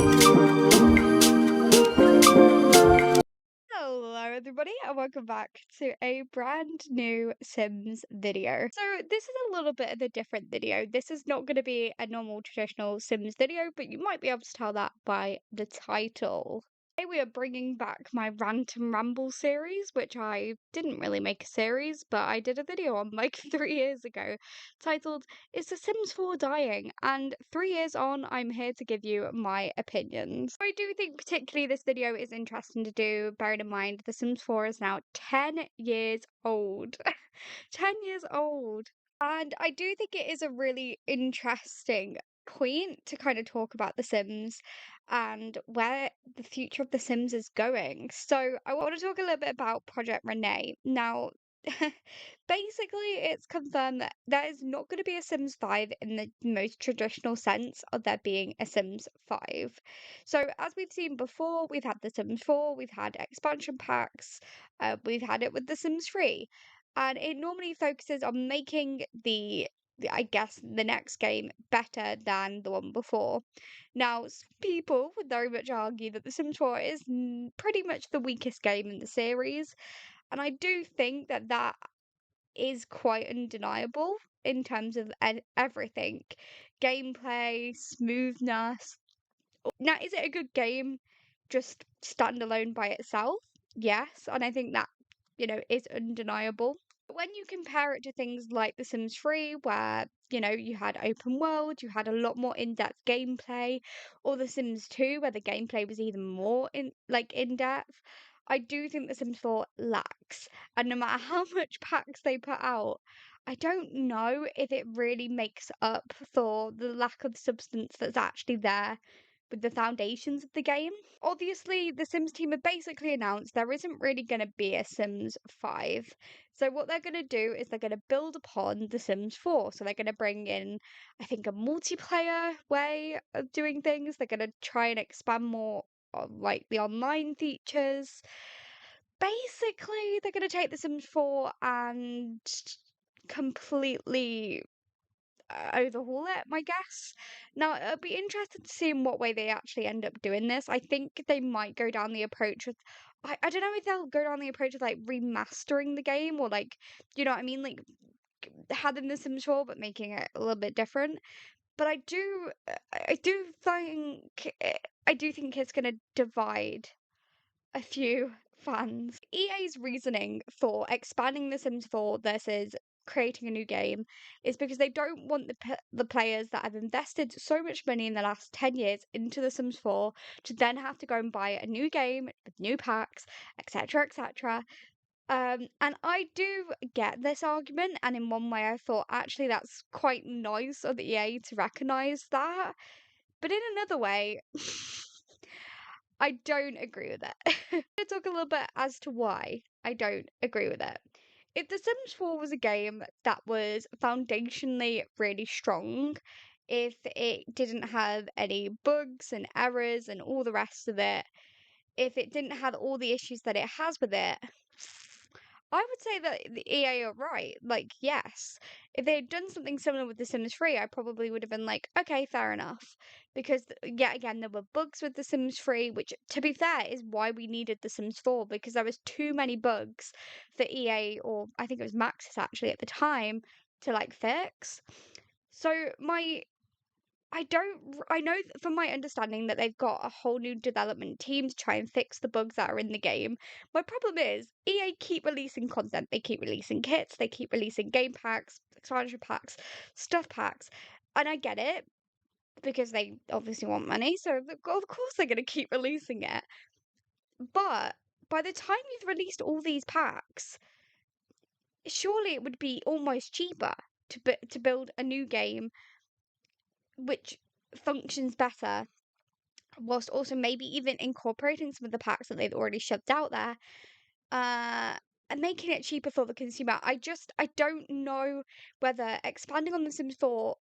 Hello everybody and welcome back to a brand new Sims video. So this is a little bit of a different video. This is not going to be a normal traditional Sims video, but you might be able to tell that by the title. Today we are bringing back my Rant and Ramble series, which I didn't really make a series, but I did a video on like 3 years ago titled Is The Sims 4 Dying? And 3 years on, I'm here to give you my opinions. I do think particularly this video is interesting to do, bearing in mind The Sims 4 is now 10 years old. 10 years old. And I do think it is a really interesting point to kind of talk about The Sims and where the future of The Sims is going. So I want to talk a little bit about Project Rene. Now, basically, it's confirmed that there is not going to be a Sims 5 in the most traditional sense of there being a Sims 5. So, as we've seen before, we've had The Sims 4, we've had expansion packs, we've had it with The Sims 3, and it normally focuses on making I guess the next game better than the one before. Now, some people would very much argue that The Sims 4 is pretty much the weakest game in the series, and I do think that that is quite undeniable in terms of everything: gameplay, smoothness. Now, is it a good game just standalone by itself? Yes, and I think that, is undeniable. But when you compare it to things like The Sims 3, where, you had open world, you had a lot more in-depth gameplay, or The Sims 2, where the gameplay was even more in-depth, I do think The Sims 4 lacks. And no matter how much packs they put out, I don't know if it really makes up for the lack of substance that's actually there with the foundations of the game. Obviously, the Sims team have basically announced there isn't really going to be a Sims 5. So, what they're going to do is they're going to build upon The Sims 4. So, they're going to bring in, I think, a multiplayer way of doing things. They're going to try and expand more on like the online features. Basically, they're going to take The Sims 4 and completely overhaul it, my guess. Now, it'll be interesting to see in what way they actually end up doing this. I think they might go down the approach with, I don't know if they'll go down the approach of like remastering the game or like, you know what I mean? Like having the Sims 4 but making it a little bit different. But I do think, I do think it's going to divide a few fans. EA's reasoning for expanding The Sims 4 versus creating a new game is because they don't want the players that have invested so much money in the last 10 years into The Sims 4 to then have to go and buy a new game with new packs, etc., etc. And I do get this argument, and in one way I thought actually that's quite nice of the EA to recognise that. But in another way, I don't agree with it. I'm gonna talk a little bit as to why I don't agree with it. If The Sims 4 was a game that was foundationally really strong, if it didn't have any bugs and errors and all the rest of it, if it didn't have all the issues that it has with it, I would say that the EA are right. Like, yes, if they had done something similar with The Sims 3, I probably would have been like, okay, fair enough. Because, yet again, there were bugs with The Sims 3, which, to be fair, is why we needed The Sims 4, because there was too many bugs for EA, or I think it was Maxis actually at the time, to like fix. So I know from my understanding that they've got a whole new development team to try and fix the bugs that are in the game. My problem is EA keep releasing content. They keep releasing kits, they keep releasing game packs, expansion packs, stuff packs. And I get it because they obviously want money, so of course they're going to keep releasing it. But by the time you've released all these packs, surely it would be almost cheaper to build a new game which functions better, whilst also maybe even incorporating some of the packs that they've already shoved out there, uh, and making it cheaper for the consumer. I don't know whether expanding on The Sims 4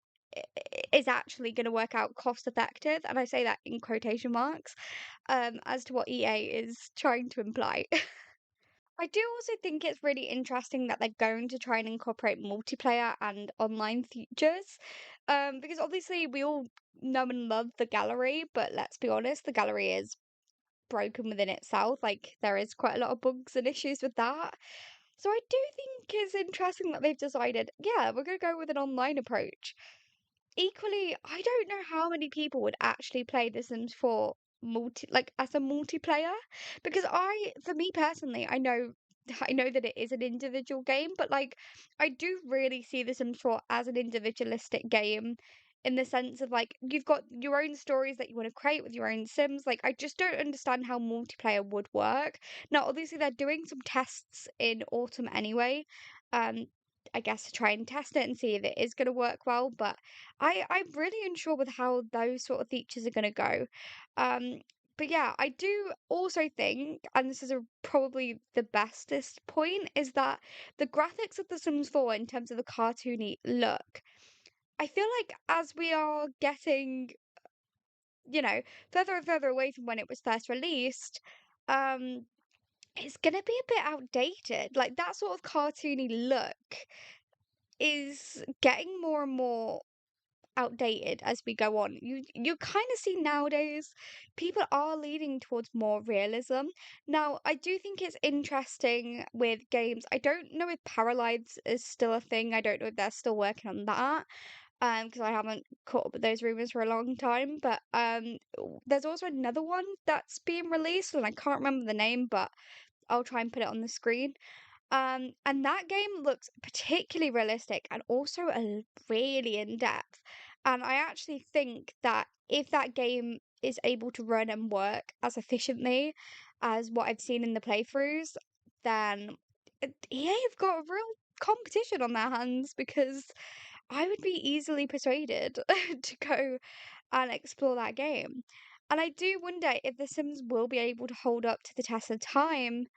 is actually going to work out cost effective, and I say that in quotation marks, as to what EA is trying to imply. I do also think it's really interesting that they're going to try and incorporate multiplayer and online features. Because obviously we all know and love the gallery, but let's be honest, the gallery is broken within itself. Like there is quite a lot of bugs and issues with that. So I do think it's interesting that they've decided, yeah, we're gonna go with an online approach. Equally, I don't know how many people would actually play The Sims 4 as a multiplayer, because for me personally, I know that it is an individual game, but like I do really see The Sims 4 as an individualistic game in the sense of like you've got your own stories that you want to create with your own Sims. Like I just don't understand how multiplayer would work. Now, obviously they're doing some tests in autumn anyway. Um I guess to try and test it and see if it is going to work well, but I'm really unsure with how those sort of features are gonna go. Um, but yeah, I do also think, and this is probably the bestest point, is that the graphics of The Sims 4 in terms of the cartoony look, I feel like as we are getting, further and further away from when it was first released, um, it's gonna be a bit outdated. Like that sort of cartoony look is getting more and more outdated as we go on. You kind of see nowadays people are leaning towards more realism. Now, I do think it's interesting with games. I don't know if Paralives is still a thing. I don't know if they're still working on that. Because I haven't caught up with those rumors for a long time. But there's also another one that's being released, and I can't remember the name, but I'll try and put it on the screen. And that game looks particularly realistic and also really in depth. And I actually think that if that game is able to run and work as efficiently as what I've seen in the playthroughs, then EA have got a real competition on their hands, because I would be easily persuaded to go and explore that game. And I do wonder if The Sims will be able to hold up to the test of time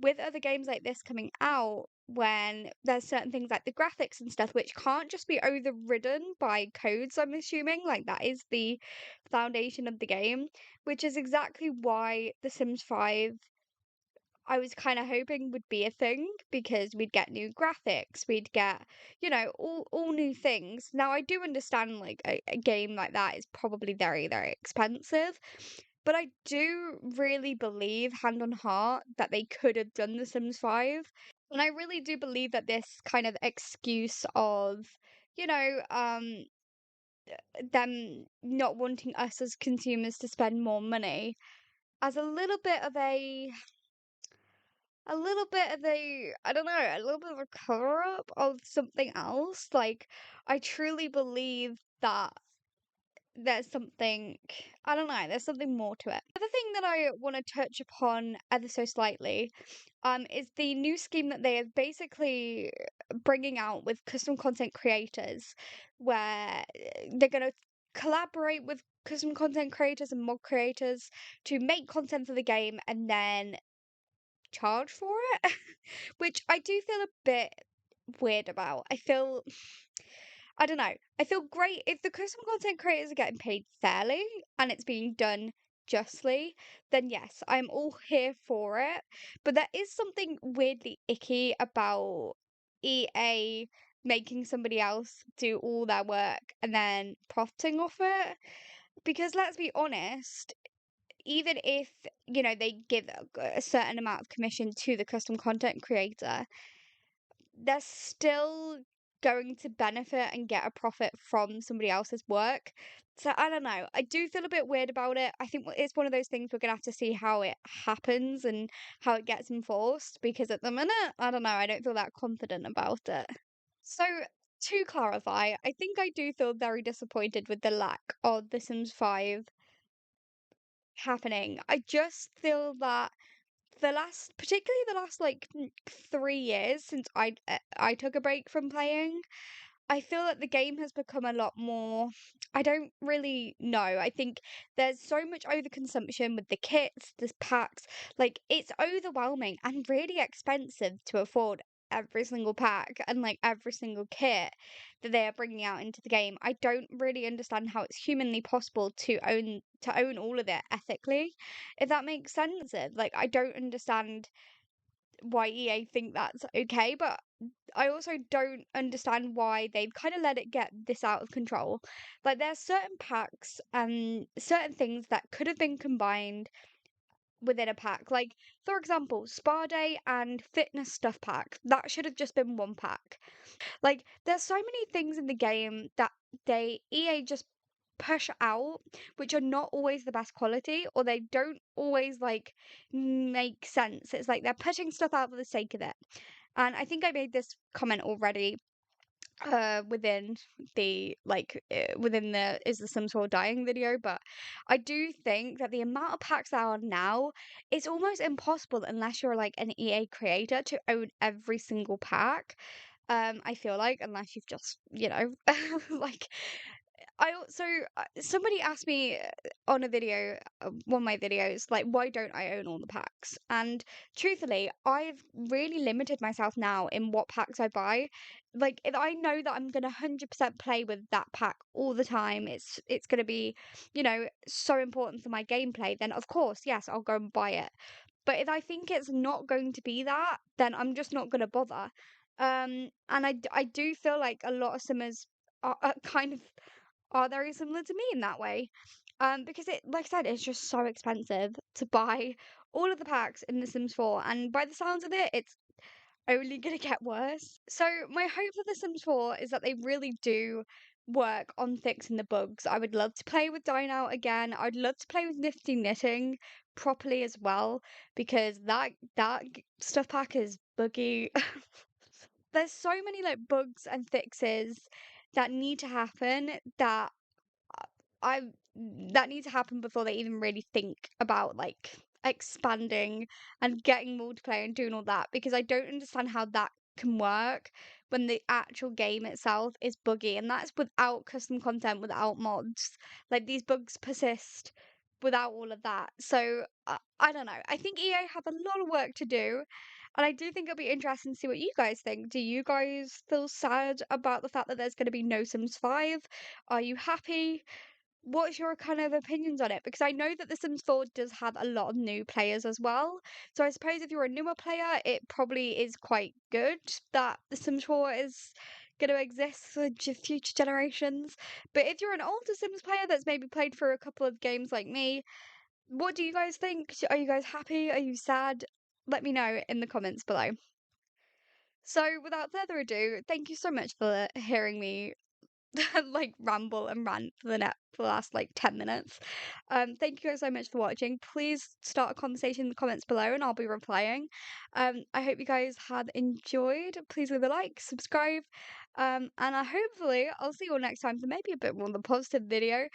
with other games like this coming out, when there's certain things like the graphics and stuff which can't just be overridden by codes, I'm assuming. Like that is the foundation of the game, which is exactly why The Sims 5 I was kind of hoping would be a thing, because we'd get new graphics, we'd get, all new things. Now I do understand like a game like that is probably very, very expensive, but I do really believe, hand on heart, that they could have done The Sims 5. And I really do believe that this kind of excuse of, you know, um, them not wanting us as consumers to spend more money as I don't know, a little bit of a cover up of something else. Like, I truly believe that there's something, I don't know, there's something more to it. The other thing that I want to touch upon ever so slightly is the new scheme that they are basically bringing out with custom content creators, where they're going to collaborate with custom content creators and mod creators to make content for the game and then charge for it, which I do feel a bit weird about. I don't know. I feel great if the custom content creators are getting paid fairly and it's being done justly, then yes, I'm all here for it. But there is something weirdly icky about EA making somebody else do all their work and then profiting off it. Because let's be honest, even if, they give a certain amount of commission to the custom content creator, they're still going to benefit and get a profit from somebody else's work. So I don't know. I do feel a bit weird about it. I think it's one of those things we're gonna have to see how it happens and how it gets enforced, because at the minute, I don't know, I don't feel that confident about it. So to clarify, I think I do feel very disappointed with the lack of The Sims 5 happening. I just feel that particularly the last like 3 years since I took a break from playing, I feel that the game has become a lot more. I don't really know. I think there's so much overconsumption with the kits, the packs. Like, it's overwhelming and really expensive to afford every single pack and like every single kit that they are bringing out into the game. I don't really understand how it's humanly possible to own all of it ethically, if that makes sense. Like, I don't understand why EA think that's okay, but I also don't understand why they've kind of let it get this out of control. Like, there's certain packs and certain things that could have been combined within a pack. Like, for example, Spa Day and Fitness Stuff Pack. That should have just been one pack. Like, there's so many things in the game that EA just push out, which are not always the best quality, or they don't always like make sense. It's like they're putting stuff out for the sake of it. And I think I made this comment already within within the Is the Sims 4 dying video, but I do think that the amount of packs that are now, it's almost impossible unless you're like an EA creator to own every single pack. I feel like, unless you've just, like, I also somebody asked me on a video, one of my videos, like, why don't I own all the packs? And truthfully, I've really limited myself now in what packs I buy. Like, if I know that I'm gonna 100% play with that pack all the time, it's gonna be, so important for my gameplay, then of course, yes, I'll go and buy it. But if I think it's not going to be that, then I'm just not gonna bother. And I do feel like a lot of simmers are kind of are very similar to me in that way. Because it, like I said, it's just so expensive to buy all of the packs in The Sims 4, and by the sounds of it, it's only gonna get worse. So my hope for The Sims 4 is that they really do work on fixing the bugs. I would love to play with Dine Out again. I'd love to play with Nifty Knitting properly as well, because that stuff pack is buggy. There's so many like bugs and fixes that need to happen I that need to happen before they even really think about like expanding and getting multiplayer and doing all that, because I don't understand how that can work when the actual game itself is buggy, and that's without custom content, without mods. Like, these bugs persist without all of that. So I don't know. I think EA have a lot of work to do, and I do think it'll be interesting to see what you guys think. Do you guys feel sad about the fact that there's going to be no Sims 5? Are you happy? What's your kind of opinions on it? Because I know that The Sims 4 does have a lot of new players as well. So I suppose if you're a newer player, it probably is quite good that The Sims 4 is going to exist for future generations. But if you're an older Sims player that's maybe played for a couple of games like me, what do you guys think? Are you guys happy? Are you sad? Let me know in the comments below. So without further ado, thank you so much for hearing me like ramble and rant for the last like 10 minutes. Thank you guys so much for watching. Please start a conversation in the comments below and I'll be replying. I hope you guys had enjoyed. Please leave a like, subscribe, and hopefully I'll see you all next time for maybe a bit more of a positive video.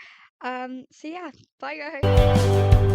So yeah, bye guys.